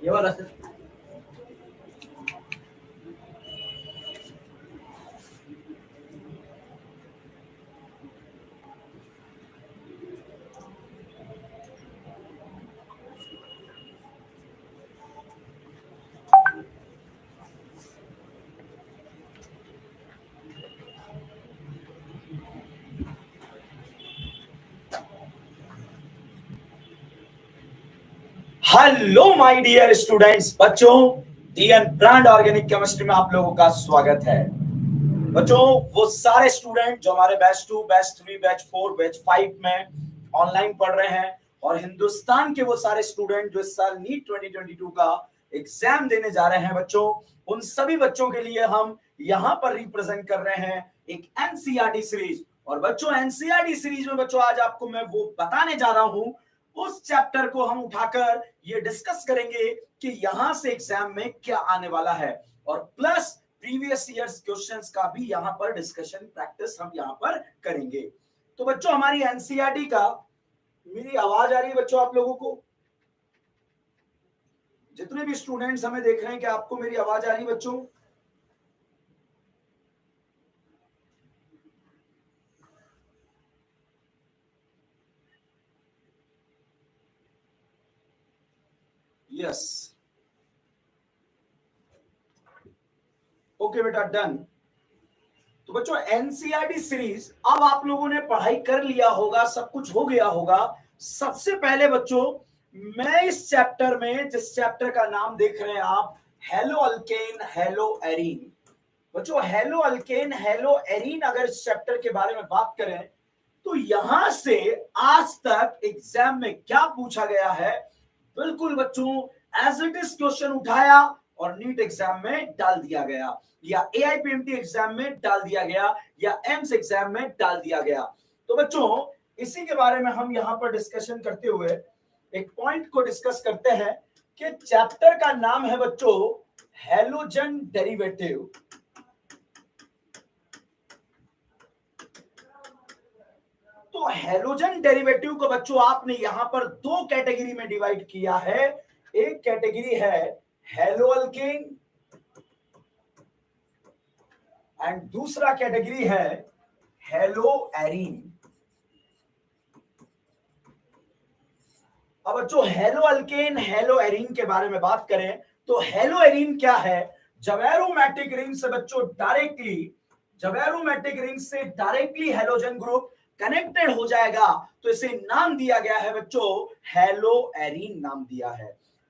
ये वाला sir. Hello my dear students, बच्चों डीएन ब्रांड ऑर्गेनिक केमिस्ट्री में आप लोगों का स्वागत है। बच्चों, वो सारे स्टूडेंट जो हमारे बैच 2, बैच 3, बैच 4, बैच 5 में ऑनलाइन पढ़ रहे हैं और हिंदुस्तान के वो सारे स्टूडेंट जो इस साल नीट 2022 का एग्जाम देने जा रहे हैं, बच्चों उन सभी बच्चों के लिए हम यहाँ पर रिप्रेजेंट कर रहे हैं एक एनसीईआरटी सीरीज। और बच्चों एनसीईआरटी सीरीज में बच्चों आज आपको मैं वो बताने जा रहा हूं, उस चैप्टर को हम उठाकर ये डिस्कस करेंगे कि यहां से एग्जाम में क्या आने वाला है, और प्लस प्रीवियस ईयर्स क्वेश्चंस का भी यहां पर डिस्कशन प्रैक्टिस हम यहां पर करेंगे। तो बच्चों हमारी एनसीईआरटी का, मेरी आवाज आ रही है बच्चों आप लोगों को? जितने भी स्टूडेंट्स हमें देख रहे हैं, क्या आपको मेरी आवाज आ रही है बच्चों? यस, ओके बेटा, डन। तो बच्चों एनसीईआरटी सीरीज अब आप लोगों ने पढ़ाई कर लिया होगा, सब कुछ हो गया होगा। सबसे पहले बच्चों मैं इस चैप्टर में, जिस चैप्टर का नाम देख रहे हैं आप, हेलो अल्केन हेलो एरीन, बच्चों हेलो अल्केन हेलो एरीन, अगर इस चैप्टर के बारे में बात करें तो यहां से आज तक एग्जाम में क्या पूछा गया है, बिल्कुल बच्चों एज इट इज क्वेश्चन उठाया और नीट एग्जाम में डाल दिया गया, या एआईपीएमटी एग्जाम में डाल दिया गया, या एम्स एग्जाम में डाल दिया गया। तो बच्चों इसी के बारे में हम यहां पर डिस्कशन करते हुए एक पॉइंट को डिस्कस करते हैं कि चैप्टर का नाम है बच्चों हैलोजन डेरिवेटिव। तो हैलोजन डेरिवेटिव को बच्चों आपने यहां पर दो कैटेगरी में डिवाइड किया है। एक कैटेगरी है हेलो अल्केन एंड दूसरा कैटेगरी है हेलो एरीन। अब बच्चों हेलो अल्केन हेलो एरीन के बारे में बात करें तो हेलो एरीन क्या है? जब एरोमेटिक रिंग से बच्चों डायरेक्टली, जब एरोमेटिक रिंग से डायरेक्टली हेलोजन ग्रुप कनेक्टेड हो जाएगा तो इसे नाम दिया गया है बच्चों हेलो एरीन नाम दिया है।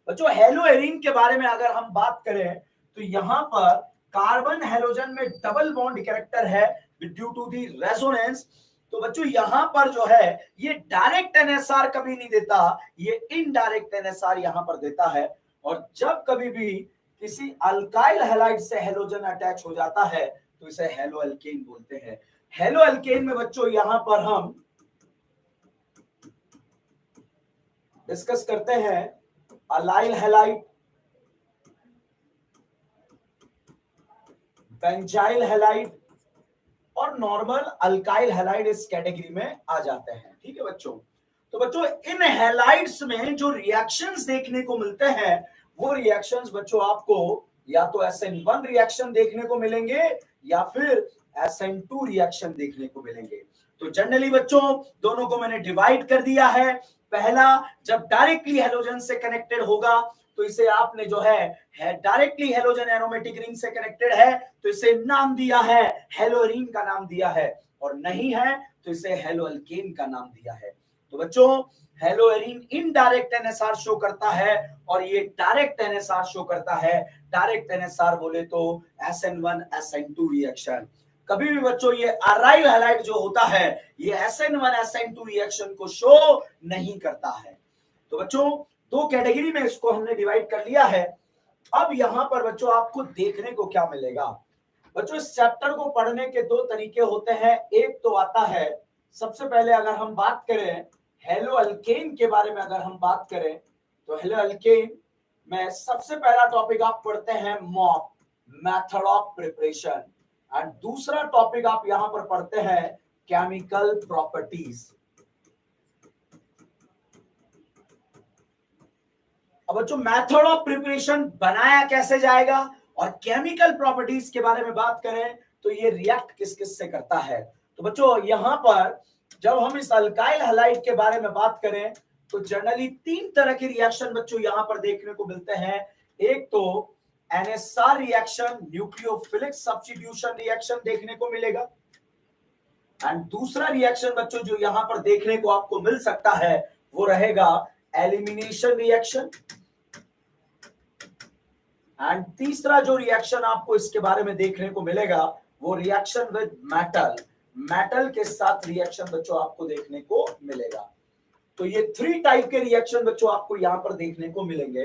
बच्चों हेलो एरीन के बारे में अगर हम बात करें तो यहां पर कार्बन हेलोजन में डबल बॉन्ड कैरेक्टर है ड्यू टू दी रेजोनेंस। तो बच्चों यहां पर जो है ये डायरेक्ट एनएसआर कभी नहीं देता, ये इनडायरेक्ट एनएसआर यहां पर देता है। और जब कभी भी किसी अल्काइल हैलाइड से हेलोजन अटैच हो जाता है तो इसे हेलो अल्केन बोलते हैं। हेलो अल्केन में बच्चों यहां पर हम डिस्कस करते हैं अलाइल हैलाइड, बेंजाइल हैलाइड और नॉर्मल अल्काइल हैलाइड इस कैटेगरी में आ जाते हैं। ठीक है बच्चों, तो बच्चों इन हैलाइड्स में जो रिएक्शंस देखने को मिलते हैं वो रिएक्शंस बच्चों आपको या तो SN1 रिएक्शन देखने को मिलेंगे या फिर SN2 रिएक्शन देखने को मिलेंगे। तो जनरली बच्चों दोनों को मैंने डिवाइड कर दिया है। पहला, जब डायरेक्टली हेलोजन से कनेक्टेड होगा तो इसे आपने जो है डायरेक्टली हेलोजन एरोमेटिक रिंग से कनेक्टेड है तो इसे नाम दिया है हेलोरीन का नाम दिया है, और नहीं है तो इसे हेलो अल्केन का नाम दिया है। तो बच्चों hello arene indirect NSR show करता है और ये डायरेक्ट एनएसआर शो करता है। डायरेक्ट एनएसआर बोले तो SN1 SN2 रिएक्शन। कभी भी बच्चों ये अराइल हैलाइड जो होता है ये SN1 SN2 रिएक्शन को शो नहीं करता है। तो बच्चों दो कैटेगरी में इसको हमने डिवाइड कर लिया है। अब यहां पर बच्चों आपको देखने को क्या मिलेगा? बच्चों इस चैप्टर को पढ़ने के दो तरीके होते हैं। एक तो आता है, सबसे पहले अगर हम बात करें हेलो अल्केन के बारे में, अगर हम बात करें तो हेलो अल्केन में सबसे पहला टॉपिक आप पढ़ते हैं mop, method of preparation, and दूसरा टॉपिक आप यहां पर पढ़ते हैं केमिकल प्रॉपर्टीज। अब बच्चों मेथड ऑफ प्रिपरेशन बनाया कैसे जाएगा और केमिकल प्रॉपर्टीज के बारे में बात करें तो ये रिएक्ट किस किस से करता है। तो बच्चों यहां पर जब हम इस अल्काइल हैलाइड के बारे में बात करें तो जनरली 3 तरह के रिएक्शन बच्चों यहां पर देखने को मिलते हैं। एक तो NSR reaction, nucleophilic substitution reaction देखने को मिलेगा, एंड दूसरा रिएक्शन बच्चों जो यहां पर देखने को आपको मिल सकता है वो रहेगा एलिमिनेशन रिएक्शन, एंड तीसरा जो रिएक्शन आपको इसके बारे में देखने को मिलेगा वो रिएक्शन विद मेटल, मेटल के साथ रिएक्शन बच्चों आपको देखने को मिलेगा। तो ये 3 टाइप के रिएक्शन बच्चों आपको यहां पर देखने को मिलेंगे।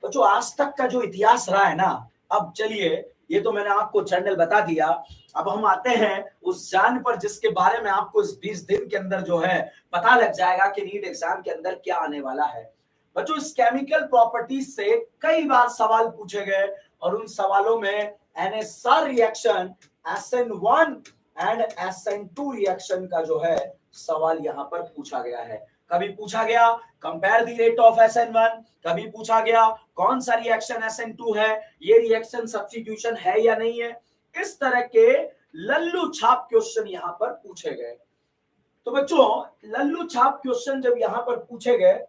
बच्चों आज तक का जो इतिहास रहा है ना, अब चलिए ये तो मैंने आपको जनरल बता दिया, अब हम आते हैं उस जान पर जिसके बारे में आपको इस 20 दिन के अंदर जो है पता लग जाएगा कि नीट एग्जाम के अंदर क्या आने वाला है। बच्चों इस केमिकल प्रॉपर्टीज से कई बार सवाल पूछे गए और उन सवालों में NSR reaction, SN1 and SN2 reaction का जो है सवाल यहां पर पूछा गया है। कभी पूछा गया compare the rate of SN1, कभी पूछा गया कौन सा रिएक्शन SN2 है, ये रिएक्शन सब्स्टिट्यूशन है या नहीं है। इस तरह के लल्लू छाप क्वेश्चन यहां पर पूछे गए। तो बच्चों लल्लू छाप क्वेश्चन जब यहां पर पूछे गए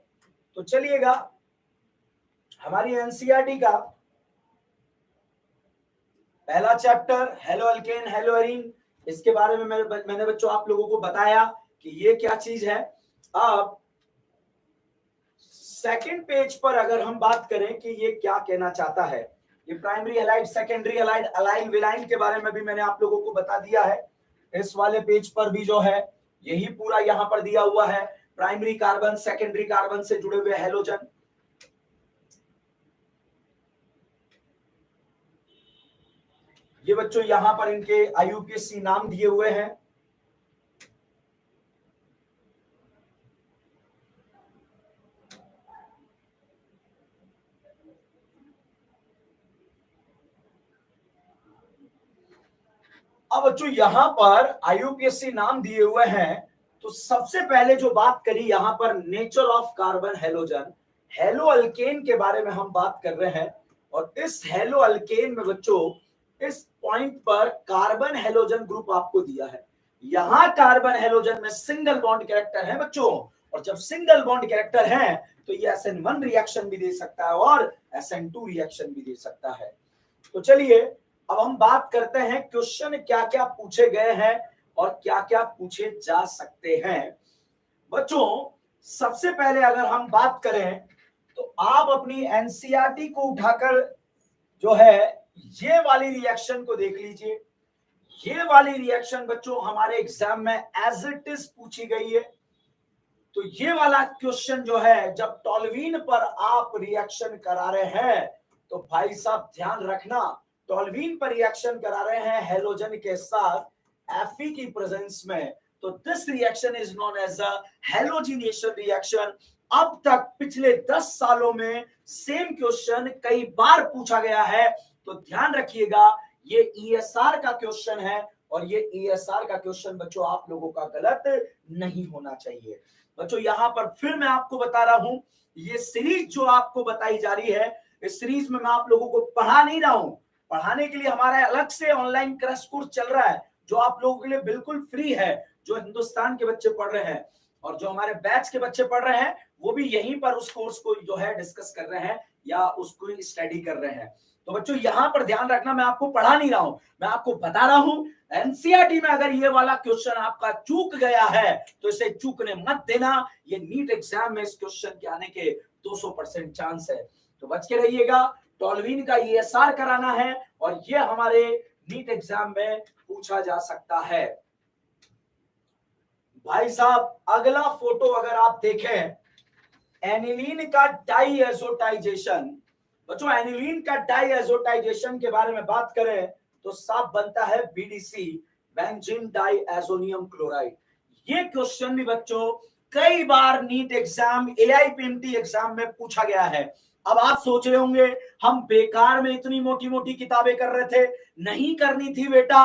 तो चलिएगा हमारी एनसीईआरटी का पहला chapter hello alkane hello arene, इसके बारे में मैंने बच्चों आप लोगों को बताया कि ये क्या चीज है। अब सेकंड पेज पर अगर हम बात करें कि ये क्या कहना चाहता है, ये प्राइमरी हैलाइड, सेकेंडरी हैलाइड, अलाइन विलाइन के बारे में भी मैंने आप लोगों को बता दिया है। इस वाले पेज पर भी जो है यही पूरा यहां पर दिया हुआ है, प्राइमरी कार्बन सेकेंडरी कार्बन से जुड़े हुए हैलोजन। ये बच्चों यहां पर इनके IUPAC नाम दिए हुए हैं। अब बच्चों यहां पर IUPAC नाम दिए हुए हैं, तो सबसे पहले जो बात करी यहां पर nature of carbon halogen, hello alkane के बारे में हम बात कर रहे हैं। और इस हेलो अल्केन में बच्चों इस पॉइंट पर कार्बन हैलोजन ग्रुप आपको दिया है। यहां कार्बन हैलोजन में सिंगल बॉन्ड कैरेक्टर है बच्चों, और जब सिंगल बॉन्ड कैरेक्टर है तो ये SN1 रिएक्शन भी दे सकता है और SN2 रिएक्शन भी दे सकता है। तो चलिए अब हम बात करते हैं क्वेश्चन क्या क्या पूछे गए हैं और क्या क्या पूछे जा सकते हैं। बच्चों सबसे पहले अगर हम बात करें तो आप अपनी एनसीईआरटी को उठाकर जो है ये वाली रिएक्शन को देख लीजिए। ये वाली रिएक्शन बच्चों हमारे एग्जाम में एज इट इज पूछी गई है। तो ये वाला क्वेश्चन जो है जब टॉल्यूइन पर आप रिएक्शन करा रहे हैं तो भाई साहब ध्यान रखना, टॉल्यूइन पर रिएक्शन करा रहे हैं हैलोजन के साथ Fe की प्रेजेंस में, तो this reaction is known as a halogenation reaction. अब तक पिछले 10 सालों में सेम क्वेश्चन कई बार पूछा गया है, तो ध्यान रखिएगा ये ESR का क्वेश्चन है और ये ESR का क्वेश्चन बच्चों आप लोगों का गलत नहीं होना चाहिए। बच्चों यहां पर फिर मैं आपको बता रहा हूं, ये सीरीज जो आपको बताई जा रही है, इस सीरीज में मैं आप लोगों को पढ़ा नहीं रहा हूं, पढ़ाने के लिए हमारा अलग से ऑनलाइन क्रैश कोर्स चल रहा है जो आप लोगों के लिए बिल्कुल फ्री है, जो हिंदुस्तान के बच्चे पढ़ रहे हैं और जो हमारे बैच के बच्चे पढ़ रहे हैं वो भी यहीं पर उस कोर्स को जो है डिस्कस कर रहे हैं या उसको स्टडी कर रहे हैं। तो बच्चों यहां पर ध्यान रखना, मैं आपको पढ़ा नहीं रहा हूं, मैं आपको बता रहा हूं। एनसीईआरटी में अगर ये वाला क्वेश्चन आपका चूक गया है तो इसे चूकने मत देना, ये नीट एग्जाम में इस क्वेश्चन के आने के 200% चांस है, तो बच के रहिएगा। टॉल्यूइन का ESR कराना है और ये हमारे नीट एग्जाम में पूछा जा सकता है। भाई साहब अगला फोटो अगर आप देखें, एनिलीन का डाईएजोटाइजेशन। बच्चों एनिलीन का डाईएजोटाइजेशन के बारे में बात करें तो साफ बनता है BDC, बेंजीन डाईएजोनियम क्लोराइड। ये क्वेश्चन भी बच्चों कई बार नीट एग्जाम AIPMT एग्जाम में पूछा गया है। अब आप सोच रहे होंगे हम बेकार में इतनी मोटी मोटी किताबें कर रहे थे, नहीं करनी थी बेटा।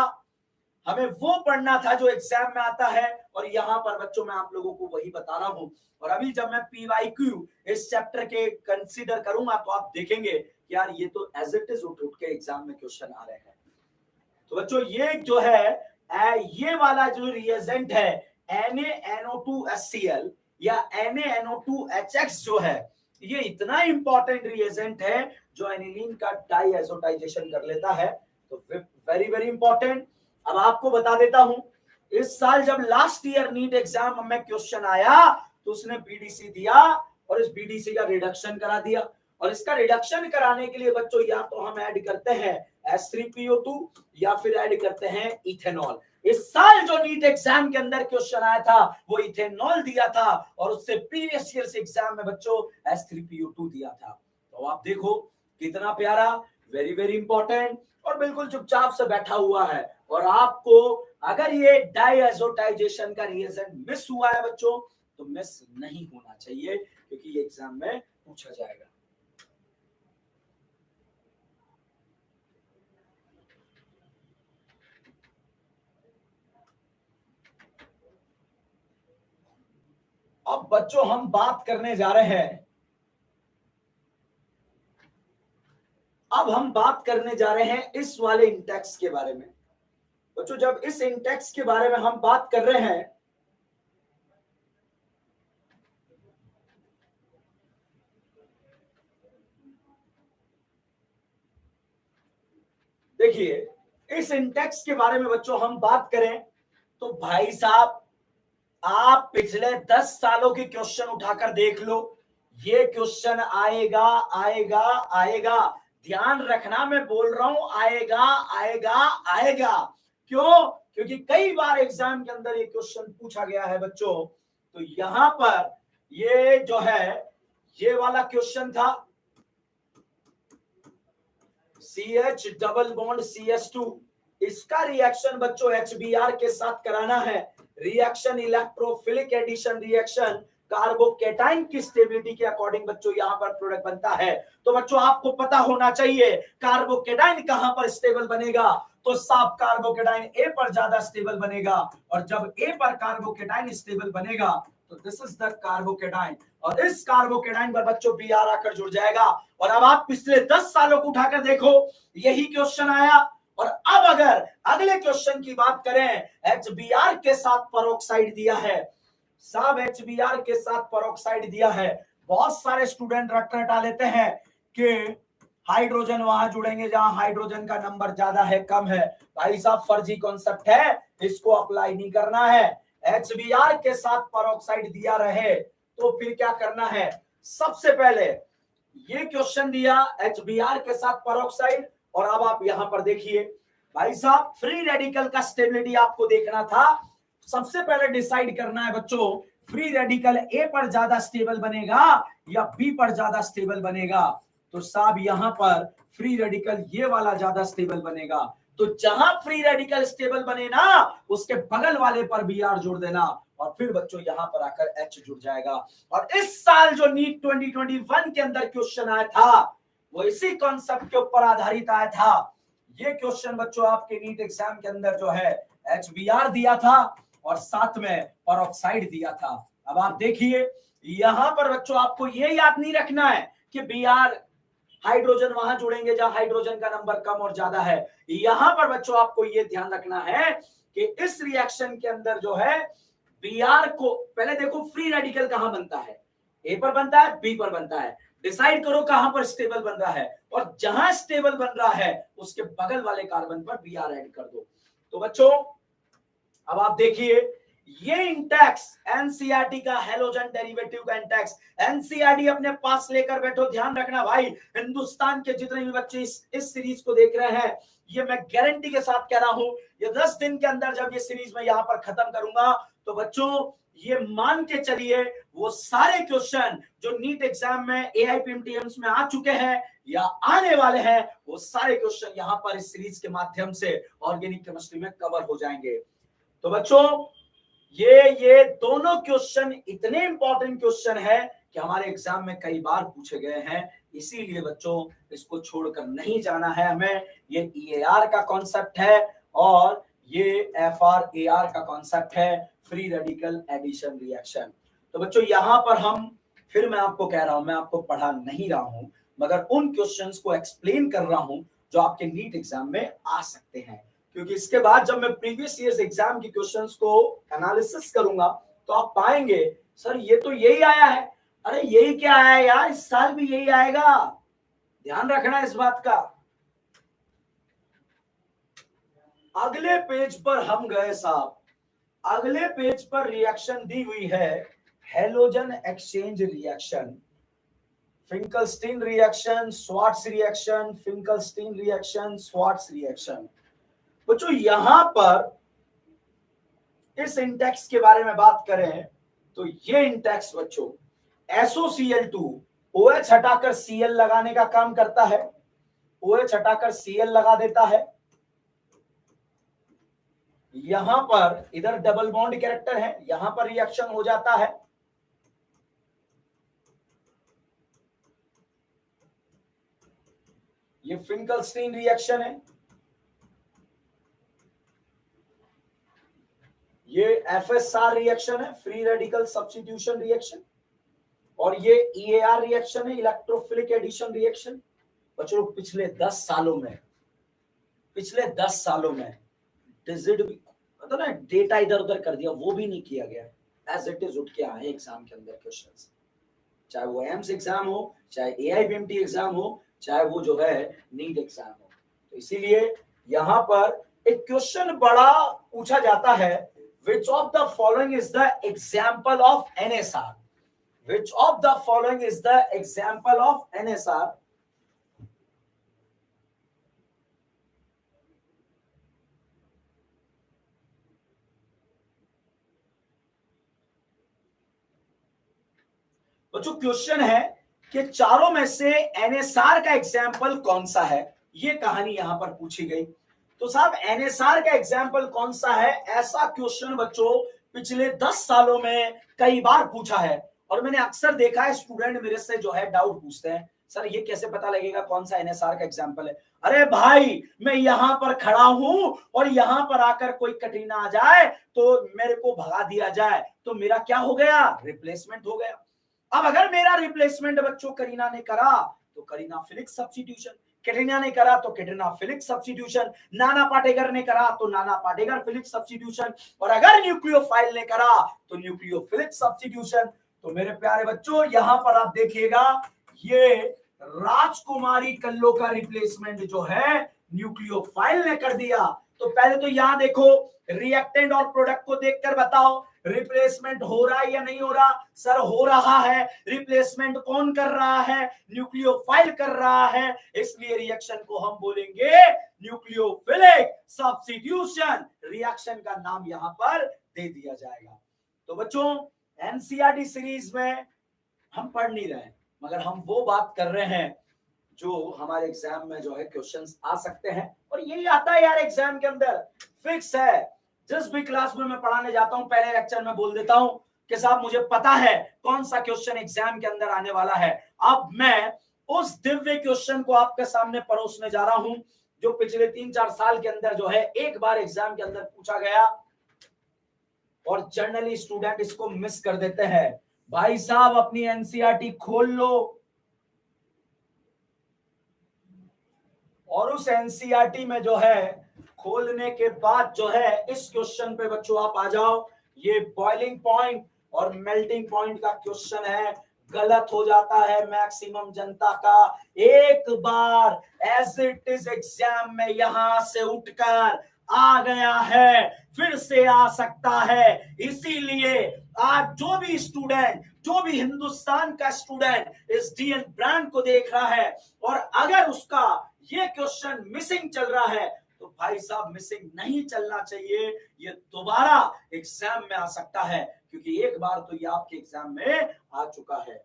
हमें वो पढ़ना था जो एग्जाम में आता है, और यहाँ पर बच्चों मैं आप लोगों को वही बता रहा हूं। और अभी जब मैं PYQ इस चैप्टर के कंसीडर करूंगा तो आप देखेंगे यार ये तो एज इट इज उठ के एग्जाम में क्वेश्चन आ रहे हैं। तो बच्चों ये जो है ये वाला जो रिएजेंट है NaNO2HCl या NaNO2HX जो है, ये इतना इंपॉर्टेंट रिएजेंट है जो एनिलीन का डाईएजोटाइजेशन कर लेता है। तो वेरी वेरी इंपॉर्टेंट। अब आपको बता देता हूं, इस साल जब लास्ट ईयर नीट एग्जाम में क्वेश्चन आया तो उसने BDC दिया और इस BDC का रिडक्शन करा दिया। और इसका रिडक्शन कराने के लिए बच्चों या तो हम ऐड करते हैं H3PO2 या फिर ऐड करते हैं इथेनॉल। इस साल जो नीट एग्जाम के अंदर क्वेश्चन आया था वो इथेनॉल दिया था और उससे प्रीवियस ईयर एग्जाम में बच्चों H3PO2 दिया था। तो आप देखो कितना प्यारा, वेरी वेरी इंपॉर्टेंट, और बिल्कुल चुपचाप से बैठा हुआ है। और आपको अगर ये डाईएजोटाइजेशन का रिएजेंट मिस हुआ है बच्चों तो मिस नहीं होना चाहिए, क्योंकि ये एग्जाम में पूछा जाएगा। अब बच्चों हम बात करने जा रहे हैं, अब हम बात करने जा रहे हैं इस वाले इंटेक्स के बारे में। बच्चों जब इस इंटेक्स के बारे में हम बात कर रहे हैं, देखिए इस इंटेक्स के बारे में बच्चों हम बात करें तो भाई साहब आप पिछले 10 सालों के क्वेश्चन उठाकर देख लो, ये क्वेश्चन आएगा आएगा आएगा। ध्यान रखना मैं बोल रहा हूं आएगा आएगा आएगा। क्यों? क्योंकि कई बार एग्जाम के अंदर ये क्वेश्चन पूछा गया है बच्चों। तो यहां पर ये जो है ये वाला क्वेश्चन था, CH डबल बॉन्ड CH2, इसका रिएक्शन बच्चों HBr के साथ कराना है। Reaction electrophilic addition reaction carbocation की स्टेबिलिटी के अकॉर्डिंग बच्चों यहां पर प्रोडक्ट बनता है। तो बच्चों आपको पता होना चाहिए कार्बोकेटाइन कहां पर स्टेबल बनेगा, तो साफ कार्बोकेटाइन A पर ज्यादा स्टेबल बनेगा। और जब A पर कार्बोकेटाइन स्टेबल बनेगा तो दिस इज द कार्बोकेटाइन, और इस कार्बोकेटाइन पर बच्चों Br आकर जुड़ जाएगा। और अब आप पिछले 10 सालों को उठाकर देखो, यही क्वेश्चन आया। और अब अगर अगले क्वेश्चन की बात करें, HBr के साथ पेरोक्साइड दिया है, सब HBr के साथ पेरोक्साइड दिया है। बहुत सारे स्टूडेंट रट रटा लेते हैं कि हाइड्रोजन वहां जुड़ेंगे जहां हाइड्रोजन का नंबर ज्यादा है कम है। भाई साहब फर्जी कॉन्सेप्ट है, इसको अप्लाई नहीं करना है। HBr के साथ पेरोक्साइड दिया रहे तो फिर क्या करना है, सबसे पहले ये क्वेश्चन दिया HBr के साथ पेरोक्साइड, और अब आप यहां पर देखिए भाई साहब फ्री रेडिकल का स्टेबिलिटी आपको देखना था। सबसे पहले डिसाइड करना है बच्चों फ्री रेडिकल A पर ज्यादा स्टेबल बनेगा या B पर ज्यादा स्टेबल बनेगा। तो साहब यहां पर फ्री रेडिकल ये वाला ज्यादा स्टेबल बनेगा। तो जहां फ्री रेडिकल स्टेबल बने ना उसके बगल वाले पर Br जोड़ देना, और फिर बच्चों यहां पर आकर H जुड़ जाएगा। और इस साल जो नीट 2021 के अंदर क्वेश्चन आया था वो इसी कॉन्सेप्ट के ऊपर आधारित आया था। ये क्वेश्चन बच्चों आपके नीट एग्जाम के अंदर जो है HBr दिया था और साथ में पेरोक्साइड दिया था। अब आप देखिए यहां पर बच्चों आपको ये याद नहीं रखना है कि Br हाइड्रोजन वहां जुड़ेंगे जहां हाइड्रोजन का नंबर कम और ज्यादा है। यहां पर बच्चों आपको ये ध्यान रखना है कि इस रिएक्शन के अंदर जो है Br को पहले देखो फ्री रेडिकल कहां बनता है, A पर बनता है B पर बनता है, डिसाइड करो कहां पर स्टेबल बन रहा है, और जहां स्टेबल बन रहा है उसके बगल वाले कार्बन पर Br ऐड कर दो। तो बच्चों अब आप देखिए ये इंटेक्स एनसीईआरटी का हैलोजन डेरिवेटिव का इंटेक्स एनसीईआरटी अपने पास लेकर बैठो। ध्यान रखना भाई, हिंदुस्तान के जितने भी बच्चे इस सीरीज को देख रहे हैं, ये मैं गारंटी के साथ कह रहा हूं, ये 10 दिन के अंदर जब ये सीरीज मैं यहां पर खत्म करूंगा तो बच्चों ये मान के चलिए वो सारे क्वेश्चन जो नीट एग्जाम में एआईपीएमटीएम्स में आ चुके हैं या आने वाले हैं वो सारे क्वेश्चन यहां पर इस सीरीज के माध्यम से ऑर्गेनिक केमिस्ट्री में कवर हो जाएंगे। तो बच्चों ये दोनों क्वेश्चन इतने इंपॉर्टेंट क्वेश्चन है कि हमारे एग्जाम में कई बार पूछे गए हैं, इसीलिए बच्चों इसको छोड़कर नहीं जाना है हमें। ये EAR का कॉन्सेप्ट है और ये FRAR का कॉन्सेप्ट है, फ्री रेडिकल एडिशन रिएक्शन। तो बच्चों यहां पर हम, फिर मैं आपको कह रहा हूं, मैं आपको पढ़ा नहीं रहा हूं मगर उन क्वेश्चंस को एक्सप्लेन कर रहा हूं जो आपके नीट एग्जाम में आ सकते हैं, क्योंकि इसके बाद जब मैं प्रीवियस ईयर्स एग्जाम के क्वेश्चंस को एनालिसिस करूंगा तो आप पाएंगे सर ये तो यही आया है, अरे यही क्या आया यार, इस साल भी यही आएगा, ध्यान रखना इस बात का। अगले पेज पर हम गए साहब, अगले पेज पर रिएक्शन दी हुई है halogen exchange reaction, Finkelstein reaction, Swarts reaction, Finkelstein reaction, Swarts reaction. बच्चों यहां पर इस इंडेक्स के बारे में बात करें तो ये इंडेक्स बच्चों SOCl2 OH हटाकर Cl लगाने का काम करता है, OH हटाकर Cl लगा देता है। यहां पर इधर डबल बॉन्ड कैरेक्टर है, यहां पर रिएक्शन हो जाता है, ये फिंकलस्टीन रिएक्शन है, ये FSR रिएक्शन है, फ्री रेडिकल सब्स्टिट्यूशन रिएक्शन, और ये EAR रिएक्शन है, इलेक्ट्रोफिलिक एडिशन रिएक्शन। बच्चों पिछले 10 सालों में, पिछले 10 सालों में डिजिट भी मतलब ना डेटा इधर उधर कर दिया, वो भी नहीं किया गया, एज इट इज उठ के आए एग्जाम के अंदर क्वेश्चंस, चाहे वो एम्स एग्जाम हो, चाहे AIBMT एग्जाम हो, चाहे वो जो है नीट एग्जाम हो। तो इसीलिए यहां पर एक क्वेश्चन बड़ा पूछा जाता है, which of the following is the example of NSR, which of the following is the example of NSR। बच्चों क्वेश्चन है कि चारों में से NSR का एग्जाम्पल कौन सा है, ये कहानी यहां पर पूछी गई। तो साहब NSR का एग्जाम्पल कौन सा है, ऐसा क्वेश्चन बच्चों पिछले 10 सालों में कई बार पूछा है, और मैंने अक्सर देखा है स्टूडेंट मेरे से जो है डाउट पूछते हैं, सर ये कैसे पता लगेगा कौन सा NSR का एग्जाम्पल है। अरे भाई मैं यहां पर खड़ा हूं और यहां पर आकर कोई कटरीना आ जाए तो मेरे को भगा दिया जाए तो मेरा क्या हो गया, रिप्लेसमेंट हो गया। अब अगर मेरा रिप्लेसमेंट बच्चों करीना ने करा तो करीना फिलिक्स सब्स्टिट्यूशन, कैटरीना ने करा तो कैटरीना फिलिक्स सब्स्टिट्यूशन, नाना पाटेकर ने करा तो नाना पाटेकर फिलिक्स सब्स्टिट्यूशन, और अगर न्यूक्लियोफाइल ने करा तो न्यूक्लियोफिलिक सब्स्टिट्यूशन। तो मेरे प्यारे बच्चों यहां पर आप देखिएगा ये राजकुमारी कल्लो का रिप्लेसमेंट जो है न्यूक्लियोफाइल ने कर दिया। तो पहले तो यहां देखो रिएक्टेंट और प्रोडक्ट को देखकर बताओ रिप्लेसमेंट हो रहा है या नहीं हो रहा, सर हो रहा है। रिप्लेसमेंट कौन कर रहा है, न्यूक्लियोफाइल कर रहा है, इसलिए रिएक्शन को हम बोलेंगे न्यूक्लियोफिलिक सब्स्टिट्यूशन, रिएक्शन का नाम यहां पर दे दिया जाएगा। तो बच्चों एनसीईआरटी सीरीज में हम पढ़ नहीं रहे मगर हम वो बात कर रहे हैं जो हमारे एग्जाम में जो है क्वेश्चंस आ सकते हैं, और यही आता है यार एग्जाम के अंदर, फिक्स है। जिस भी क्लास में मैं पढ़ाने जाता हूं पहले लेक्चर में बोल देता हूं कि साहब मुझे पता है कौन सा क्वेश्चन एग्जाम के अंदर आने वाला है। अब मैं उस दिव्य क्वेश्चन को आपके सामने परोसने जा रहा हूं जो पिछले 3-4 साल के अंदर जो है एक बार एग्जाम के अंदर पूछा गया, और जनरली स्टूडेंट इसको मिस कर देते हैं। भाई साहब अपनी एनसीईआरटी खोल लो और उस एनसीईआरटी में जो है खोलने के बाद जो है इस क्वेश्चन पे बच्चों आप आ जाओ। ये बॉइलिंग पॉइंट और मेल्टिंग पॉइंट का क्वेश्चन है, गलत हो जाता है मैक्सिमम जनता का। एक बार एज इट इज एग्जाम में यहां से उठकर आ गया है फिर से आ सकता है, इसीलिए आज जो भी स्टूडेंट, जो भी हिंदुस्तान का स्टूडेंट इस डीएन ब्रांड को देख रहा है और अगर उसका ये क्वेश्चन मिसिंग चल रहा है तो भाई साहब मिसिंग नहीं चलना चाहिए, ये दोबारा एग्जाम में आ सकता है, क्योंकि एक बार तो ये आपके एग्जाम में आ चुका है।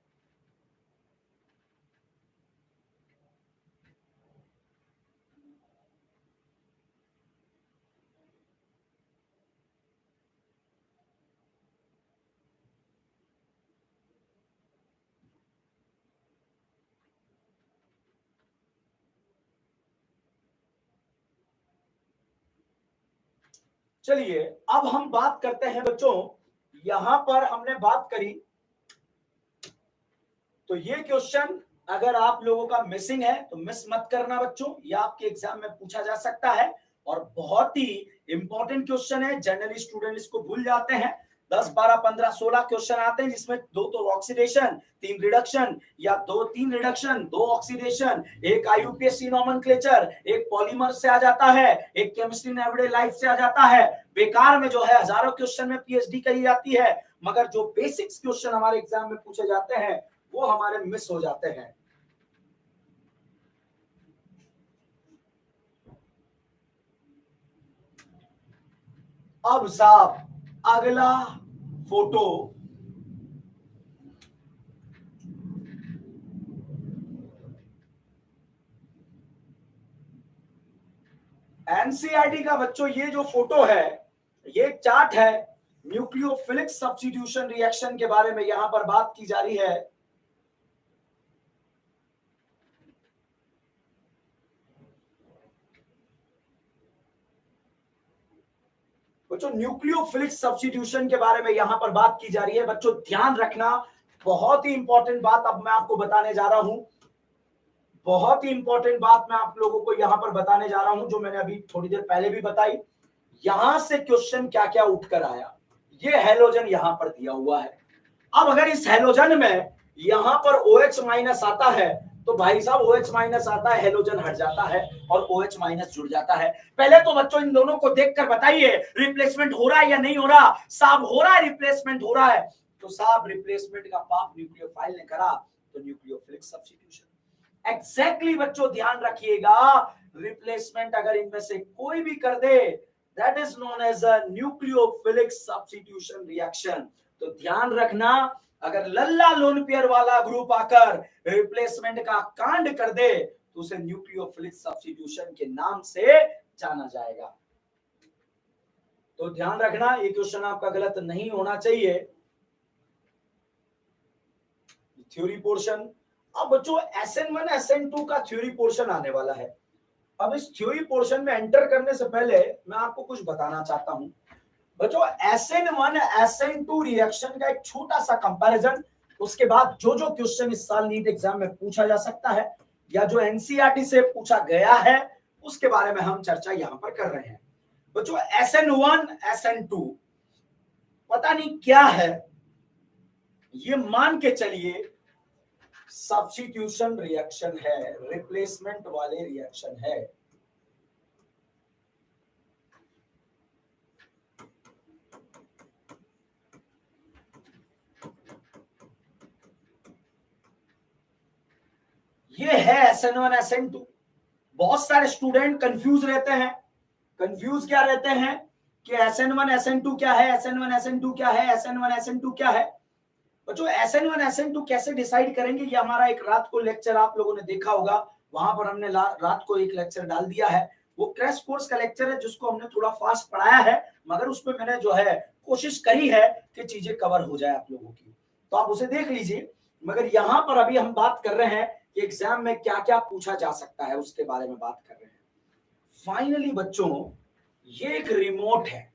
चलिए अब हम बात करते हैं बच्चों, यहां पर हमने बात करी, तो ये क्वेश्चन अगर आप लोगों का मिसिंग है तो मिस मत करना बच्चों, ये आपके एग्जाम में पूछा जा सकता है और बहुत ही इंपॉर्टेंट क्वेश्चन है। जनरली स्टूडेंट इसको भूल जाते हैं। 10, 12, 15, 16 क्वेश्चन आते हैं जिसमें 2 तो ऑक्सीडेशन, 3 रिडक्शन, या 2-3 रिडक्शन, 2 ऑक्सीडेशन, एक आईयूपीएसी नोमेनक्लेचर, एक पॉलीमर से आ जाता है, एक केमिस्ट्री इन एवरीडे लाइफ से आ जाता है। बेकार में जो है हजारों क्वेश्चन में पीएचडी करी जाती है, मगर जो बेसिक्स क्वेश्चन हमारे एग्जाम में पूछे जाते हैं वो हमारे मिस हो जाते हैं। अब साहब अगला फोटो, एनसीईआरटी का बच्चों ये जो फोटो है, ये चार्ट है न्यूक्लियोफिलिक सब्स्टिट्यूशन रिएक्शन के बारे में यहां पर बात की जा रही है। बच्चों न्यूक्लियोफिलिक सब्स्टिट्यूशन के बारे में यहां पर बात की जा रही है। बच्चों ध्यान रखना, बहुत ही इंपॉर्टेंट बात अब मैं आपको बताने जा रहा हूं, बहुत ही इंपॉर्टेंट बात मैं आप लोगों को यहां पर बताने जा रहा हूं, जो मैंने अभी थोड़ी देर पहले भी बताई। यहां से क्वेश्चन क्या क्या उठकर आया, ये हेलोजन यहां पर दिया हुआ है। अब अगर इस हेलोजन में यहां पर OH माइनस आता है तो भाई साहब OH माइनस आता है, हेलोजन हट जाता है और OH माइनस जुड़ जाता है। पहले तो बच्चों इन दोनों को देखकर बताइए रिप्लेसमेंट हो रहा है या नहीं हो रहा। साहब हो रहा है, रिप्लेसमेंट हो रहा है। तो साहब रिप्लेसमेंट का पाप न्यूक्लियोफाइल ने करा, तो न्यूक्लियोफिलिक सब्स्टिट्यूशन एग्जैक्टली बच्चों ध्यान रखिएगा। रिप्लेसमेंट अगर इनमें से कोई भी कर दे, that is known as a nucleophilic substitution reaction. तो ध्यान रखना, अगर लल्ला लोन पेयर वाला ग्रुप आकर रिप्लेसमेंट का कांड कर दे तो उसे न्यूक्लियोफिलिक सब्स्टिट्यूशन के नाम से जाना जाएगा। तो ध्यान रखना, ये क्वेश्चन आपका गलत नहीं होना चाहिए। थ्योरी पोर्शन, अब बच्चों SN1 SN2 का थ्योरी पोर्शन आने वाला है। अब इस थ्योरी पोर्शन में एंटर करने से पहले मैं आपको कुछ बताना चाहता हूं बच्चों। SN1 SN2 रिएक्शन का एक छोटा सा कंपैरिजन, उसके बाद जो जो क्वेश्चन इस साल नीट एग्जाम में पूछा जा सकता है या जो एनसीईआरटी से पूछा गया है उसके बारे में हम चर्चा यहां पर कर रहे हैं। बच्चों SN1 SN2 पता नहीं क्या है, ये मान के चलिए सब्स्टिट्यूशन रिएक्शन है, रिप्लेसमेंट वाले रिएक्शन है। ये है SN1 SN2। बहुत सारे स्टूडेंट कंफ्यूज रहते हैं। कंफ्यूज क्या रहते हैं कि SN1 SN2 क्या है, SN1 SN2 क्या है, SN1 SN2 क्या है। बच्चों SN1 SN2 कैसे डिसाइड करेंगे, ये हमारा एक रात को लेक्चर आप लोगों ने देखा होगा, वहां पर हमने रात को एक लेक्चर डाल दिया है। वो क्रैश कोर्स का लेक्चर है जिसको हमने थोड़ा फास्ट पढ़ाया है, मगर उसमें मैंने जो है कोशिश करी है कि चीजें कवर हो जाए आप लोगों की, तो आप उसे देख लीजिए। मगर यहाँ पर अभी हम बात कर रहे हैं कि एग्जाम में क्या क्या पूछा जा सकता है, उसके बारे में बात कर रहे हैं। फाइनली बच्चों ये एक रिमोट है,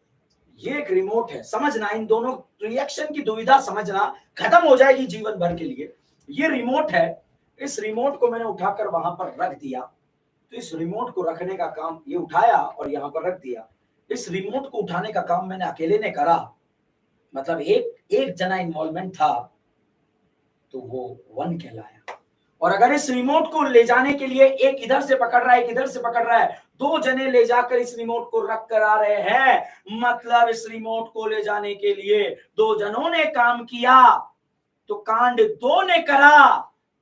ये एक रिमोट है, समझना, इन दोनों रिएक्शन की दुविधा समझना, खत्म हो जाएगी जीवन भर के लिए। ये रिमोट है, इस रिमोट को मैंने उठाकर वहां पर रख दिया, तो इस रिमोट को रखने का काम, ये उठाया और यहां पर रख दिया, इस रिमोट को उठाने का काम मैंने अकेले ने करा, मतलब एक जना इन्वॉल्वमेंट था, तो वो 1 कहलाया। और अगर इस रिमोट को ले जाने के लिए एक इधर से पकड़ रहा है, एक इधर से पकड़ रहा है, 2 जने ले जाकर इस रिमोट को रख कर आ रहे हैं, मतलब इस रिमोट को ले जाने के लिए 2 जनों ने काम किया, तो कांड 2 ने करा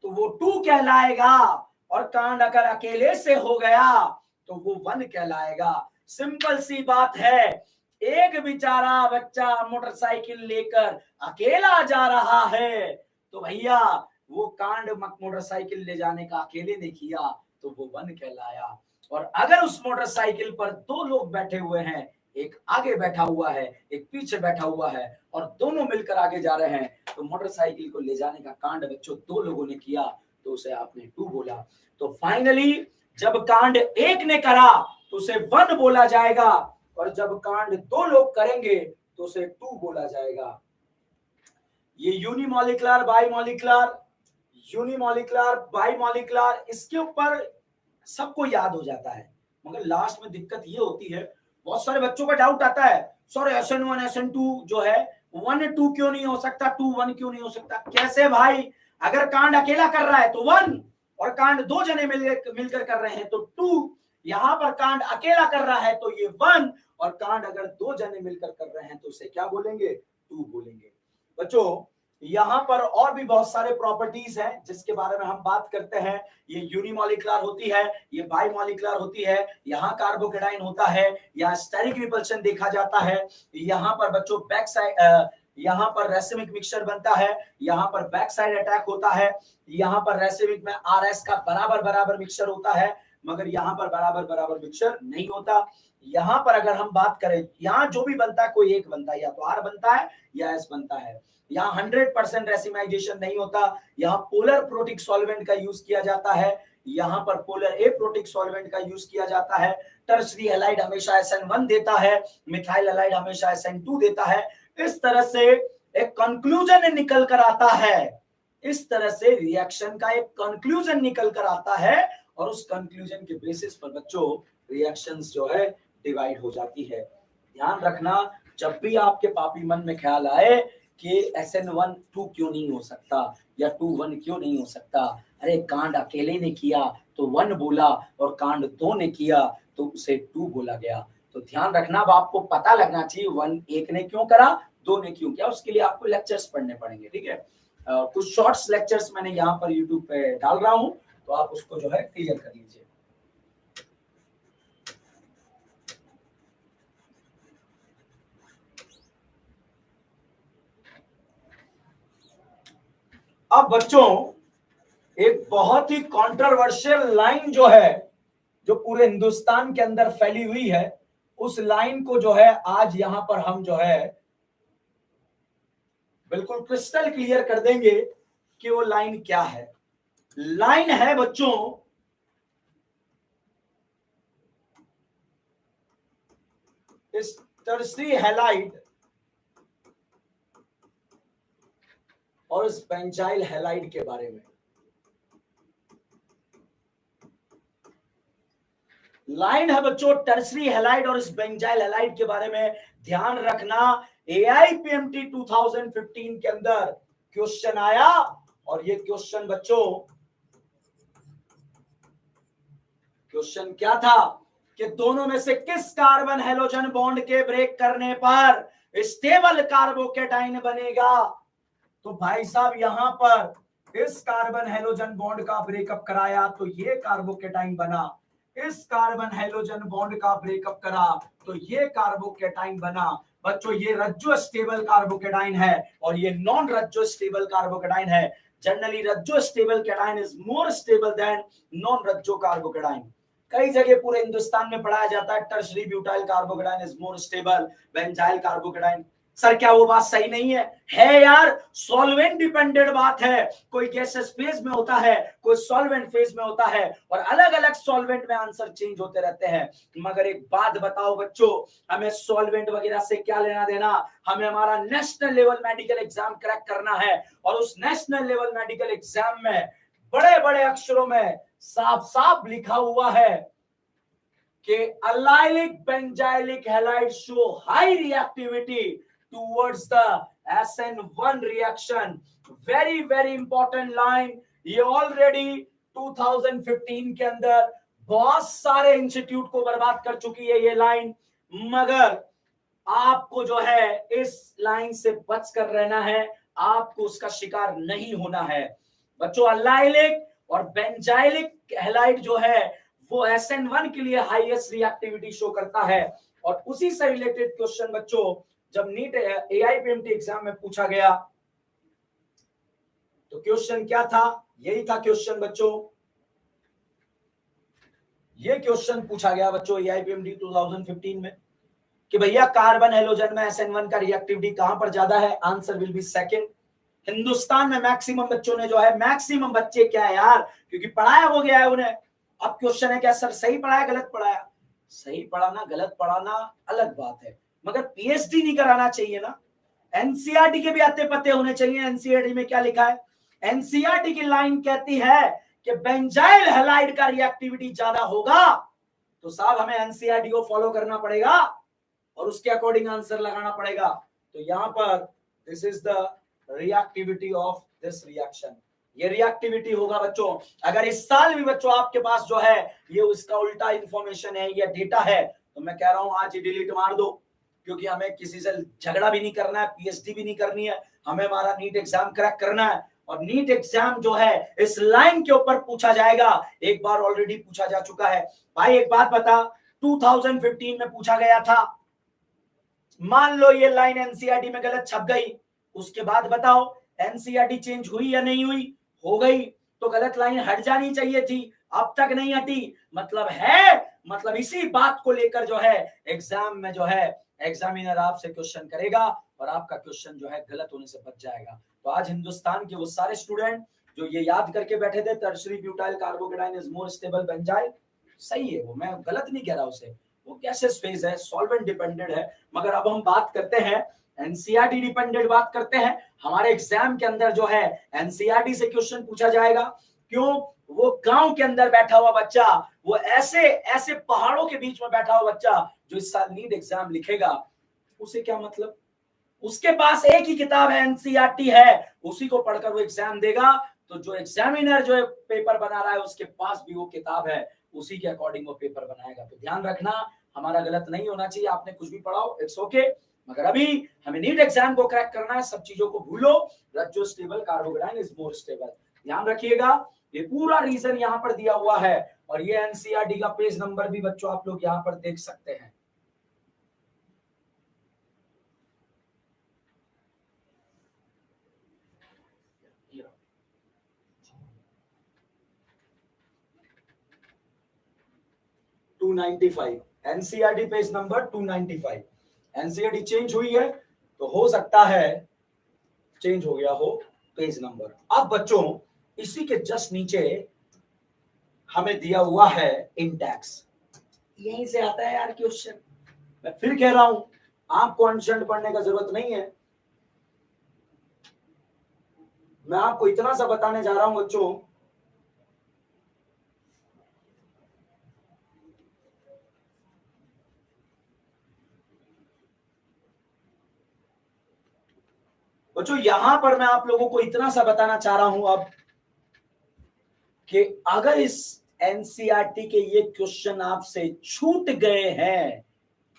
तो वो 2 कहलाएगा, और कांड अगर अकेले से हो गया तो वो 1 कहलाएगा। सिंपल सी बात है, एक बेचारा बच्चा मोटरसाइकिल लेकर अकेला जा रहा है, तो भैया वो कांड मोटरसाइकिल ले जाने का अकेले ने किया, तो वो 1 कहलाया। और अगर उस मोटरसाइकिल पर 2 लोग बैठे हुए हैं, एक आगे बैठा हुआ है, एक पीछे बैठा हुआ है, और दोनों मिलकर आगे जा रहे हैं, तो मोटरसाइकिल को ले जाने का कांड बच्चों 2 लोगों ने किया, तो उसे आपने 2 बोला। तो फाइनली जब कांड 1 ने करा तो उसे 1 बोला जाएगा, और जब कांड दो लोग करेंगे तो उसे टू बोला जाएगा। ये यूनिमॉलिक्युलर, बाईमॉलिक्युलर, यूनिमॉलिक्युलर, बाईमॉलिक्युलर, इसके ऊपर सबको याद हो जाता है, मगर लास्ट में दिक्कत ये होती है, बहुत सारे बच्चों का डाउट आता है, सर SN1 SN2 जो है 1 2 क्यों नहीं हो सकता, 2 1 क्यों नहीं हो सकता? कैसे भाई? अगर कांड अकेला कर रहा है तो 1, और कांड दो जने मिलकर कर रहे हैं तो 2। यहां पर कांड अकेला कर रहा है तो ये 1, और कांड अगर दो जने मिलकर कर रहे हैं तो उसे क्या बोलेंगे? 2 बोलेंगे। बच्चों यहां पर और भी बहुत सारे प्रॉपर्टीज हैं जिसके बारे में हम बात करते हैं। ये यूनिमॉलिक्युलर होती है, ये बाईमॉलिक्युलर होती है, यहाँ कार्बोकेटाइन होता है, यहाँ स्टेरिक रिपल्शन देखा जाता है, यहाँ पर बच्चों बैक साइड, यहाँ पर रेसिमिक मिक्सचर बनता है, यहाँ पर बैक साइड अटैक होता है, यहाँ पर रेसिमिक में RS का बराबर बराबर मिक्सचर होता है, मगर यहाँ पर बराबर बराबर मिक्सचर नहीं होता। यहाँ पर अगर हम बात करें, यहाँ जो भी बनता है कोई एक बनता है, या तो R बनता है या S बनता है। यहाँ 100% रेसिमाइजेशन नहीं होता, यहाँ पोलर प्रोटिक सॉल्वेंट का यूज किया जाता है, यहाँ पर पोलर ए प्रोटिक सॉल्वेंट का यूज किया जाता है। टर्शरी हैलाइड हमेशा SN1 देता है, मिथाइल हैलाइड हमेशा SN2 देता है। इस तरह से एक कंक्लूजन निकल कर आता है, इस तरह से रिएक्शन का एक कंक्लूजन निकल कर आता है, और उस कंक्लूजन के बेसिस पर बच्चों रिएक्शंस जो है डिवाइड हो जाती है। ध्यान रखना, जब भी आपके पापी मन में ख्याल आए कि SN1 2 क्यों नहीं हो सकता, या 2 1 क्यों नहीं हो सकता, अरे कांड अकेले ने किया तो 1 बोला, और कांड दो ने किया तो उसे 2 बोला गया। तो ध्यान रखना, अब आपको पता लगना चाहिए 1 एक ने क्यों करा, 2 ने क्यों किया, उसके लिए आपको लेक्चर्स पढ़ने पड़ेंगे। ठीक है, कुछ शॉर्ट्स लेक्चर्स मैंने यहाँ पर यूट्यूब पे डाल रहा हूँ, तो आप उसको जो है क्लियर कर लीजिए। अब बच्चों एक बहुत ही कंट्रोवर्शियल लाइन जो है, जो पूरे हिंदुस्तान के अंदर फैली हुई है, उस लाइन को जो है आज यहां पर हम जो है बिल्कुल क्रिस्टल क्लियर कर देंगे कि वो लाइन क्या है। लाइन है बच्चों, इस टर्शरी हैलाइड और इस बेंजाइल हैलाइड के बारे में। लाइन है बच्चों टर्शरी हैलाइड और इस बेंजाइल हैलाइड के बारे में। ध्यान रखना, AIPMT 2015 के अंदर क्वेश्चन आया, और ये क्वेश्चन बच्चों, क्वेश्चन क्या था कि दोनों में से किस कार्बन हैलोजन बॉन्ड के ब्रेक करने पर स्टेबल कार्बोकेटाइन बनेगा। तो भाई साहब यहां पर इस कार्बन हैलोजन बॉन्ड का ब्रेकअप कराया तो ये कार्बोकेटाइन बना, इस कार्बन हैलोजन बॉन्ड का ब्रेकअप करा तो ये कार्बोकेटाइन बना। बच्चों ये रज्जो स्टेबल कार्बोकेटाइन है और ये नॉन रज्जो स्टेबल कार्बोकेटाइन है। Generally Rajjo stable cation is more stable then non Rajjo carbocation. कई जगह पूरे हिंदुस्तान में पढ़ाया जाता है tertiary butyl carbocation is more stable benzyl carbocation. Sir क्या वो बात सही नहीं है? है यार, सॉल्वेंट डिपेंडेंट बात है। कोई गैसेस फेज में होता है, कोई सॉल्वेंट फेज में होता है, और अलग अलग सॉल्वेंट में आंसर चेंज होते रहते हैं। मगर एक बात बताओ बच्चों, हमें सॉल्वेंट वगैरह से क्या लेना देना? हमें हमारा national level medical exam crack करना है, और उस नेशनल लेवल मेडिकल एग्जाम में बड़े बड़े अक्षरों में साफ साफ लिखा हुआ है कि allylic benzylic halide show high reactivity towards the SN1 reaction. Very very important line। ये ऑलरेडी 2015 के अंदर बहुत सारे इंस्टीट्यूट को बर्बाद कर चुकी है ये लाइन, मगर आपको जो है इस लाइन से बच कर रहना है, आपको उसका शिकार नहीं होना है। बच्चों allylic और बेंजाइलिक हैलाइड जो है वो SN1 के लिए हाईएस्ट रिएक्टिविटी शो करता है। और उसी से रिलेटेड क्वेश्चन बच्चों जब नीट AIPMT एग्जाम में पूछा गया तो क्वेश्चन क्या था? यही था क्वेश्चन बच्चों, ये क्वेश्चन पूछा गया बच्चों AIPMT 2015 में कि भैया कार्बन हैलोजन में SN1 का रिएक्टिविटी कहां पर ज्यादा है? Answer will be second. Hindustan में मैक्सिमम बच्चों ने जो है, मैक्सिमम बच्चे क्या है यार, क्योंकि पढ़ाया हो गया है उन्हें। अब क्वेश्चन है क्या सर सही पढ़ाया गलत पढ़ाया? सही पढ़ाना गलत पढ़ाना अलग बात है, मगर पीएचडी नहीं कराना चाहिए ना। एनसीईआरटी के भी आते पते होने चाहिए। एनसीईआरटी में क्या लिखा है? एनसीईआरटी की लाइन कहती है कि बेंजाइल हैलाइड का रिएक्टिविटी ज्यादा होगा, तो साहब हमें एनसीईआरटी को फॉलो करना पड़ेगा और उसके अकॉर्डिंग आंसर लगाना पड़ेगा। तो यहां पर this is the reactivity of this reaction, ये रिएक्टिविटी होगा बच्चों। अगर इस साल भी बच्चों आपके पास जो है ये उसका उल्टा इंफॉर्मेशन है या डेटा है, तो मैं कह रहा हूं आज ही डिलीट मार दो, क्योंकि हमें किसी से झगड़ा भी नहीं करना है, पीएचडी भी नहीं करनी है, हमें हमारा नीट एग्जाम क्रैक करना है। और नीट एग्जाम जो है इस लाइन के ऊपर पूछा जाएगा, एक बार ऑलरेडी पूछा जा चुका है। भाई एक बात बता, 2015 में पूछा गया था, मान लो ये लाइन एनसीईआरटी में गलत छप गई, उसके बाद बताओ एनसीईआरटी चेंज हुई या नहीं हुई? हो गई, तो गलत लाइन हट जानी चाहिए थी, अब तक नहीं हटी। मतलब इसी बात को लेकर जो है एग्जाम में जो है एग्जामिनर आपसे क्वेश्चन करेगा और आपका क्वेश्चन जो है गलत होने से बच जाएगा। तो आज हिंदुस्तान के वो सारे स्टूडेंट जो ये याद करके बैठे थे tertiary butyl carbocation is more stable benzyl, सही है वो, मैं गलत नहीं कह रहा उसे, वो गैसेस फेज है, सॉल्वेंट डिपेंडेंट है। मगर अब हम बात करते हैं एनसीईआरटी डिपेंडेंट बात करते हैं। हमारे एग्जाम के अंदर जो है एनसीईआरटी से क्वेश्चन पूछा जाएगा। क्यों? वो गांव के अंदर बैठा हुआ बच्चा, वो ऐसे पहाड़ों के बीच में बैठा हुआ बच्चा जो इस साल नीट एग्जाम लिखेगा, उसे क्या मतलब? उसके पास एक ही किताब है, एनसीईआरटी है, उसी को पढ़कर वो एग्जाम देगा। तो जो एग्जामिनर जो पेपर बना रहा है उसके पास भी वो किताब है, उसी के अकॉर्डिंग वो पेपर बनाएगा। तो ध्यान रखना, हमारा गलत नहीं होना चाहिए, आपने कुछ भी पढ़ाओ इट्स ओके, मगर अभी हमें नीट एग्जाम को क्रैक करना है। सब चीजों को भूलो, रज्जो stable carbocation is more stable, ध्यान रखिएगा। ये पूरा रीजन यहाँ पर दिया हुआ है और ये एनसीईआरटी का पेज नंबर भी बच्चों आप लोग यहाँ पर देख सकते हैं। NCERT page number 295। NCERT change हुई है तो हो सकता है चेंज हो गया हो पेज नंबर। अब बच्चों इसी के जस्ट नीचे हमें दिया हुआ है इंडेक्स, यहीं से आता है यार क्वेश्चन। मैं फिर कह रहा हूं आपको अनशंट पढ़ने का जरूरत नहीं है, मैं आपको इतना सा बताने जा रहा हूं बच्चों, यहां पर मैं आप लोगों को इतना सा बताना चाह रहा हूं अब कि अगर इस एनसीईआरटी के ये क्वेश्चन आपसे छूट गए हैं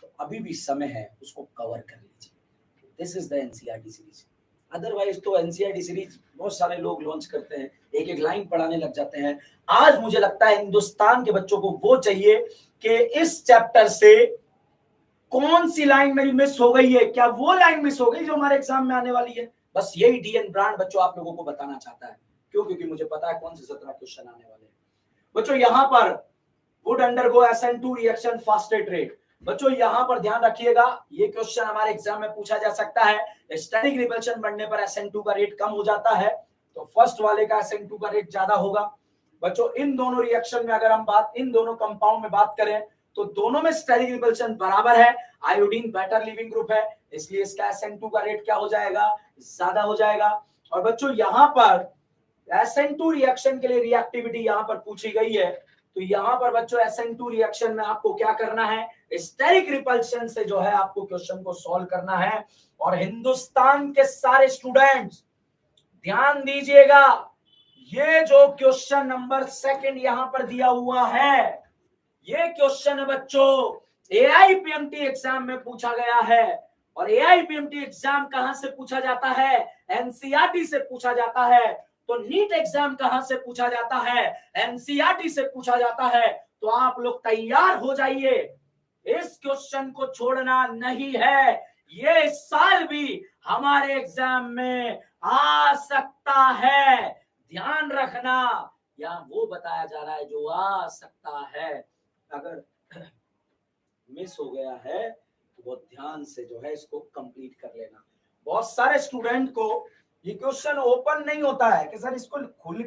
तो अभी भी समय है उसको कवर कर लीजिए। This is the NCERT series. Otherwise तो एनसीईआरटी सीरीज बहुत सारे लोग लॉन्च करते हैं, एक एक लाइन पढ़ाने लग जाते हैं। आज मुझे लगता है हिंदुस्तान के बच्चों को वो चाहिए कि इस चैप्टर से कौन सी लाइन मेरी मिस हो गई है, क्या वो लाइन मिस हो गई जो हमारे एग्जाम में आने वाली है। बस यही डीएन ब्रांड बच्चों आप लोगों को बताना चाहता है। क्यों? क्योंकि मुझे पता है कौन से 17 क्वेश्चन आने वाले हैं। बच्चों यहाँ पर would undergo SN2 reaction fastest rate, बच्चों यहाँ पर ध्यान रखिएगा, ये क्वेश्चन हमारे एग्जाम में पूछा जा सकता है। स्टैटिक रिपल्शन बढ़ने पर SN2 का रेट कम हो जाता है, तो फर्स्ट वाले का SN2 का रेट ज्यादा होगा। बच्चों इन दोनों रिएक्शन में अगर हम इन दोनों कंपाउंड में बात करें तो दोनों में स्टेरिक रिपल्शन बराबर है, आयोडीन बेटर लिविंग ग्रुप है, इसलिए इसका SN2 का रेट क्या हो जाएगा? ज्यादा हो जाएगा। और बच्चों यहाँ पर SN2 रिएक्शन के लिए रिएक्टिविटी यहाँ पर पूछी गई है, तो यहाँ पर बच्चों SN2 रिएक्शन में आपको क्या करना है? स्टेरिक रिपल्शन से जो है आपको क्वेश्चन को सॉल्व करना है। और हिंदुस्तान के सारे स्टूडेंट्स ध्यान दीजिएगा, ये जो क्वेश्चन नंबर 2 यहाँ पर दिया हुआ है, ये क्वेश्चन है बच्चों AIPMT एग्जाम में पूछा गया है। और AIPMT एग्जाम कहां से पूछा जाता है? एनसीईआरटी से पूछा जाता है। तो नीट एग्जाम कहां से पूछा जाता है? एनसीईआरटी से पूछा जाता है। तो आप लोग तैयार हो जाइए, इस क्वेश्चन को छोड़ना नहीं है, ये इस साल भी हमारे एग्जाम में आ सकता है। ध्यान रखना, यहाँ वो बताया जा रहा है जो आ सकता है, अगर मिस हो गया है तो बहुत ध्यान से जो है इसको कंप्लीट कर लेना। बहुत सारे स्टूडेंट को ये क्वेश्चन ओपन नहीं होता है कि सर इसको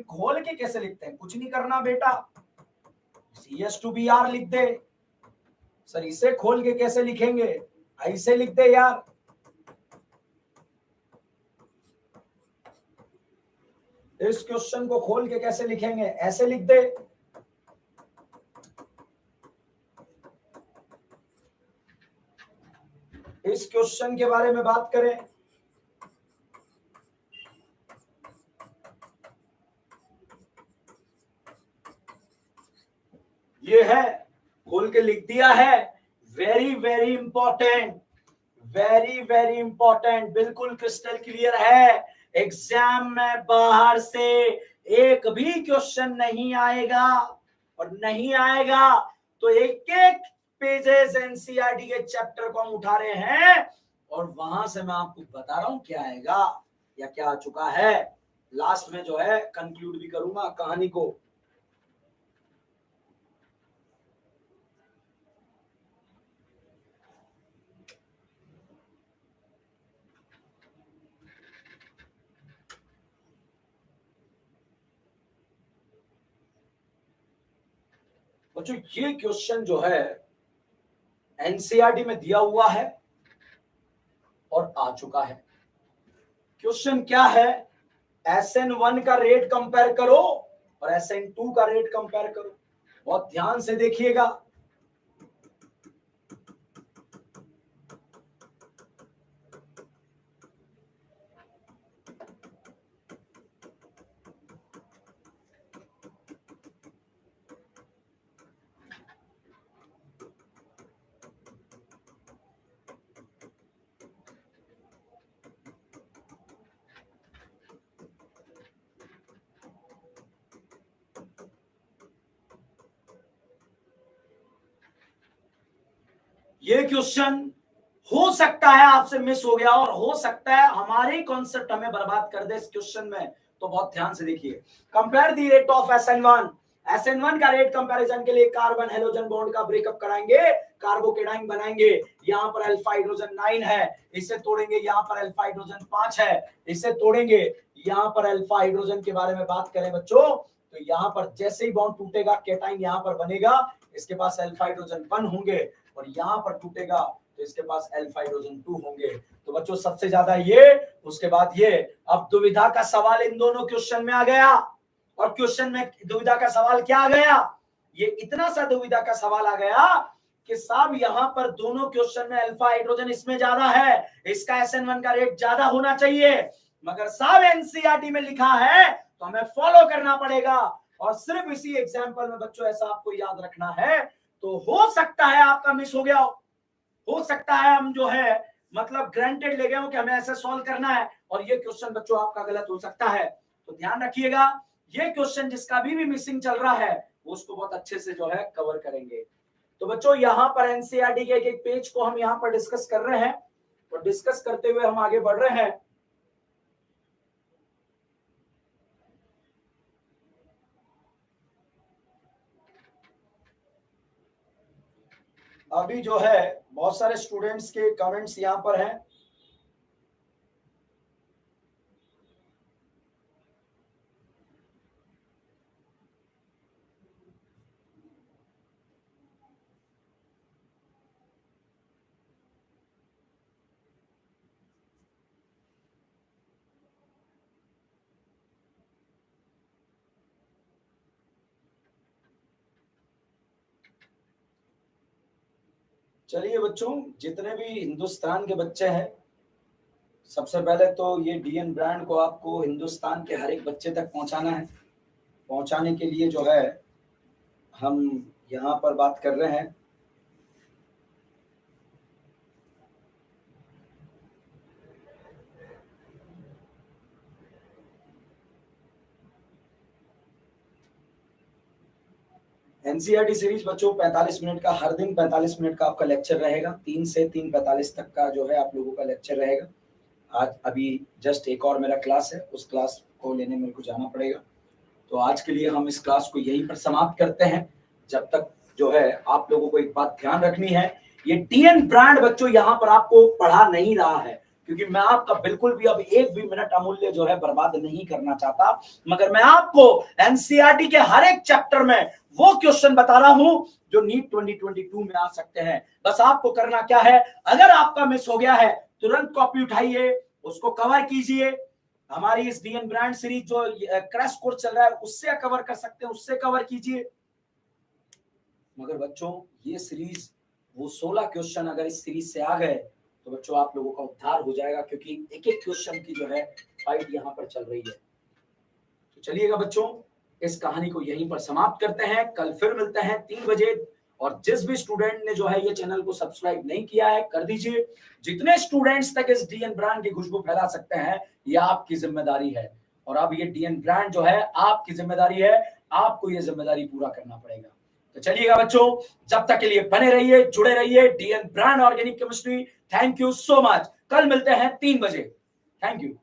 खोल के कैसे लिखते हैं। कुछ नहीं करना बेटा, CS to BR लिख दे, सर इसे खोल के कैसे लिखेंगे, ऐसे लिख दे यार। इस क्वेश्चन को खोल के कैसे लिखेंगे, ऐसे लिख दे। इस क्वेश्चन के बारे में बात करें, ये है, खोल के लिख दिया है। Very very important, very very important, बिल्कुल क्रिस्टल क्लियर है। एग्जाम में बाहर से एक भी क्वेश्चन नहीं आएगा, और नहीं आएगा तो एक एक पेजेस एनसीईआरटी के चैप्टर को हम उठा रहे हैं, और वहां से मैं आपको बता रहा हूं क्या आएगा या क्या आ चुका है। लास्ट में जो है कंक्लूड भी करूंगा कहानी को। बच्चों ये क्वेश्चन जो है एनसीईआरटी में दिया हुआ है और आ चुका है। क्वेश्चन क्या है, SN1 का रेट कंपेयर करो और SN2 का रेट कंपेयर करो। बहुत ध्यान से देखिएगा। ये क्वेश्चन हो सकता है आपसे मिस हो गया, और हो सकता है हमारे कॉन्सेप्ट हमें बर्बाद कर दे इस क्वेश्चन में। तो बहुत ध्यान से देखिए। Compare the rate of SN1 का रेट कंपैरिजन के लिए कार्बन हेलोजन बॉन्ड का ब्रेकअप कराएंगे, कार्बोकेटाइन बनाएंगे। यहाँ पर अल्फा हाइड्रोजन 9 है, इसे तोड़ेंगे, यहाँ पर अल्फा हाइड्रोजन 5 है, इसे तोड़ेंगे। यहाँ पर अल्फा हाइड्रोजन के बारे में बात करें बच्चों, तो यहाँ पर जैसे ही बॉन्ड टूटेगा केटाइन यहाँ पर बनेगा, इसके पास अल्फा हाइड्रोजन 1 होंगे, और यहाँ पर टूटेगा तो इसके पास अल्फा हाइड्रोजन 2 होंगे। तो बच्चों सबसे ज्यादा ये, उसके बाद ये। अब दुविधा का सवाल इन दोनों क्वेश्चन में आ गया, और क्वेश्चन में दुविधा का सवाल क्या आ गया, ये इतना सा दुविधा का सवाल आ गया कि साहब यहाँ पर दोनों क्वेश्चन में अल्फा हाइड्रोजन इसमें ज्यादा है, इसका SN1 का रेट ज्यादा होना चाहिए, मगर साहब एनसीईआरटी में लिखा है तो हमें फॉलो करना पड़ेगा। और सिर्फ इसी एग्जाम्पल में बच्चों ऐसा आपको याद रखना है। तो हो सकता है आपका मिस हो गया हो सकता है हम जो है मतलब ग्रांटेड ले गए हो कि हमें ऐसे सॉल्व करना है, और ये क्वेश्चन बच्चों आपका गलत हो सकता है। तो ध्यान रखिएगा, ये क्वेश्चन जिसका भी मिसिंग चल रहा है वो उसको बहुत अच्छे से जो है कवर करेंगे। तो बच्चों यहाँ पर एनसीईआरटी के एक पेज को हम यहाँ पर डिस्कस कर रहे हैं, और डिस्कस करते हुए हम आगे बढ़ रहे हैं। अभी जो है बहुत सारे स्टूडेंट्स के कमेंट्स यहाँ पर हैं। चलिए बच्चों, जितने भी हिंदुस्तान के बच्चे हैं, सबसे पहले तो ये डीएन ब्रांड को आपको हिंदुस्तान के हर एक बच्चे तक पहुंचाना है। पहुंचाने के लिए जो है हम यहाँ पर बात कर रहे हैं। एनसीईआरटी सीरीज बच्चों 45 मिनट का, हर दिन 45 मिनट का आपका लेक्चर रहेगा। 3 से 3:45 तक का जो है आप लोगों का लेक्चर रहेगा। आज अभी जस्ट एक और मेरा क्लास है, उस क्लास को लेने मेरे को जाना पड़ेगा। तो आज के लिए हम इस क्लास को यहीं पर समाप्त करते हैं। जब तक जो है आप लोगों को एक बात ध्यान रखनी है, ये डीएन ब्रांड बच्चों यहाँ पर आपको पढ़ा नहीं रहा है, क्योंकि मैं आपका बिल्कुल भी अब एक भी मिनट अमूल्य जो है बर्बाद नहीं करना चाहता, मगर मैं आपको एनसीईआरटी के हर एक चैप्टर में वो क्वेश्चन बता रहा हूं जो नीट 2022 में आ सकते हैं। बस आपको करना क्या है, अगर आपका मिस हो गया है तुरंत कॉपी उठाइए, उसको कवर कीजिए। हमारी इस डीएन ब्रांड सीरीज जो क्रैश कोर्स चल रहा है उससे कवर कर सकते हैं, उससे कवर कीजिए। मगर बच्चों ये सीरीज, वो 16 क्वेश्चन अगर इस सीरीज से आ गए तो बच्चों आप लोगों का उद्धार हो जाएगा, क्योंकि एक एक क्वेश्चन की जो है फाइट यहाँ पर चल रही है। तो चलिएगा बच्चों, इस कहानी को यहीं पर समाप्त करते हैं। कल फिर मिलते हैं 3 बजे। और जिस भी स्टूडेंट ने जो है ये चैनल को सब्सक्राइब नहीं किया है कर दीजिए। जितने स्टूडेंट्स तक इस डीएन ब्रांड की खुशबू फैला सकते हैं ये आपकी जिम्मेदारी है। और अब ये डीएन ब्रांड जो है आपकी जिम्मेदारी है, आपको ये जिम्मेदारी पूरा करना पड़ेगा। तो चलिएगा बच्चों, जब तक के लिए बने रहिए, जुड़े रहिए DN brand organic chemistry. Thank you so much. कल मिलते हैं 3 बजे। Thank you.